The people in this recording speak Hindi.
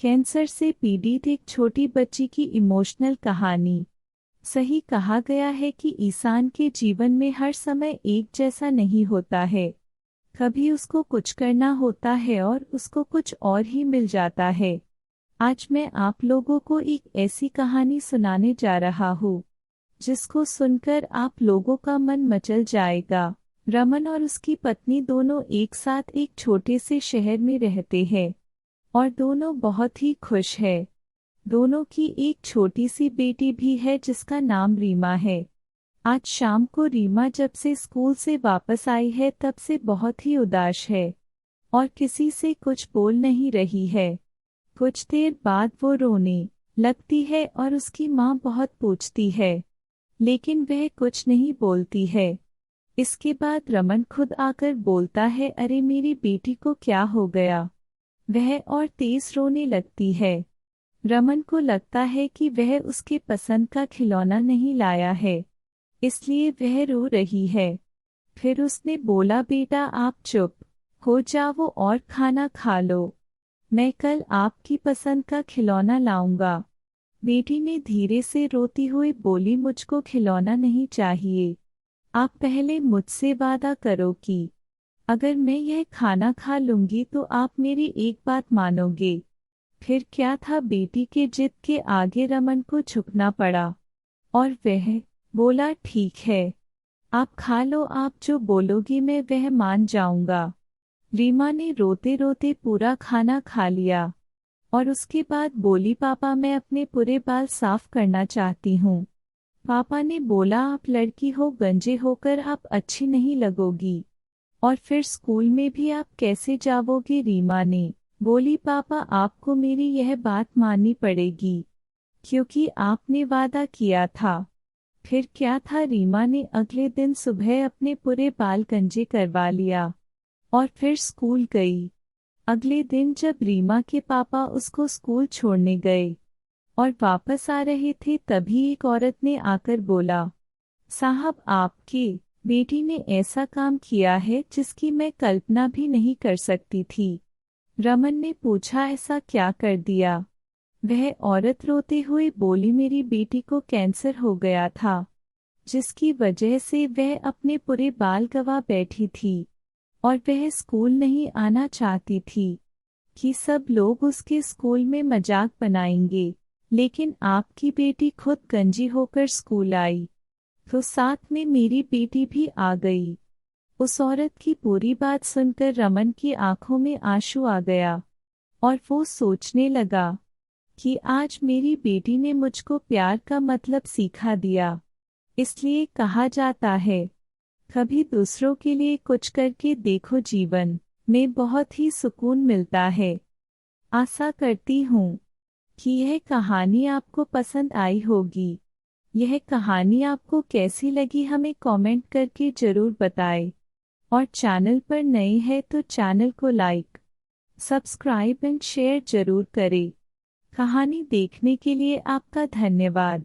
कैंसर से पीड़ित एक छोटी बच्ची की इमोशनल कहानी। सही कहा गया है कि इंसान के जीवन में हर समय एक जैसा नहीं होता है। कभी उसको कुछ करना होता है और उसको कुछ और ही मिल जाता है। आज मैं आप लोगों को एक ऐसी कहानी सुनाने जा रहा हूँ जिसको सुनकर आप लोगों का मन मचल जाएगा। रमन और उसकी पत्नी दोनों एक साथ एक छोटे से शहर में रहते हैं और दोनों बहुत ही खुश है। दोनों की एक छोटी सी बेटी भी है जिसका नाम रीमा है। आज शाम को रीमा जब से स्कूल से वापस आई है तब से बहुत ही उदास है और किसी से कुछ बोल नहीं रही है। कुछ देर बाद वो रोने लगती है और उसकी माँ बहुत पूछती है लेकिन वह कुछ नहीं बोलती है। इसके बाद रमन खुद आकर बोलता है, अरे मेरी बेटी को क्या हो गया। वह और तेज रोने लगती है। रमन को लगता है कि वह उसके पसंद का खिलौना नहीं लाया है इसलिए वह रो रही है। फिर उसने बोला, बेटा आप चुप हो जाओ और खाना खा लो, मैं कल आपकी पसंद का खिलौना लाऊंगा। बेटी ने धीरे से रोती हुई बोली, मुझको खिलौना नहीं चाहिए, आप पहले मुझसे वादा करो कि अगर मैं यह खाना खा लूंगी तो आप मेरी एक बात मानोगे। फिर क्या था, बेटी के जिद के आगे रमन को झुकना पड़ा और वह बोला, ठीक है आप खा लो, आप जो बोलोगी मैं वह मान जाऊंगा। रीमा ने रोते रोते पूरा खाना खा लिया और उसके बाद बोली, पापा मैं अपने पूरे बाल साफ करना चाहती हूँ। पापा ने बोला, आप लड़की हो, गंजे होकर आप अच्छी नहीं लगोगी और फिर स्कूल में भी आप कैसे जाओगी। रीमा ने बोली, पापा आपको मेरी यह बात माननी पड़ेगी क्योंकि आपने वादा किया था। फिर क्या था, रीमा ने अगले दिन सुबह अपने पूरे बाल गंजे करवा लिया और फिर स्कूल गई। अगले दिन जब रीमा के पापा उसको स्कूल छोड़ने गए और वापस आ रहे थे तभी एक औरत ने आकर बोला, साहब आपकी बेटी ने ऐसा काम किया है जिसकी मैं कल्पना भी नहीं कर सकती थी। रमन ने पूछा, ऐसा क्या कर दिया। वह औरत रोते हुए बोली, मेरी बेटी को कैंसर हो गया था जिसकी वजह से वह अपने पूरे बाल गंवा बैठी थी और वह स्कूल नहीं आना चाहती थी कि सब लोग उसके स्कूल में मजाक बनाएंगे, लेकिन आपकी बेटी खुद गंजी होकर स्कूल आई तो साथ में मेरी बेटी भी आ गई। उस औरत की पूरी बात सुनकर रमन की आंखों में आंसू आ गया और वो सोचने लगा कि आज मेरी बेटी ने मुझको प्यार का मतलब सिखा दिया। इसलिए कहा जाता है, कभी दूसरों के लिए कुछ करके देखो, जीवन में बहुत ही सुकून मिलता है। आशा करती हूँ कि यह कहानी आपको पसंद आई होगी। यह कहानी आपको कैसी लगी हमें कमेंट करके जरूर बताएं और चैनल पर नए हैं तो चैनल को लाइक, सब्सक्राइब एंड शेयर जरूर करें। कहानी देखने के लिए आपका धन्यवाद।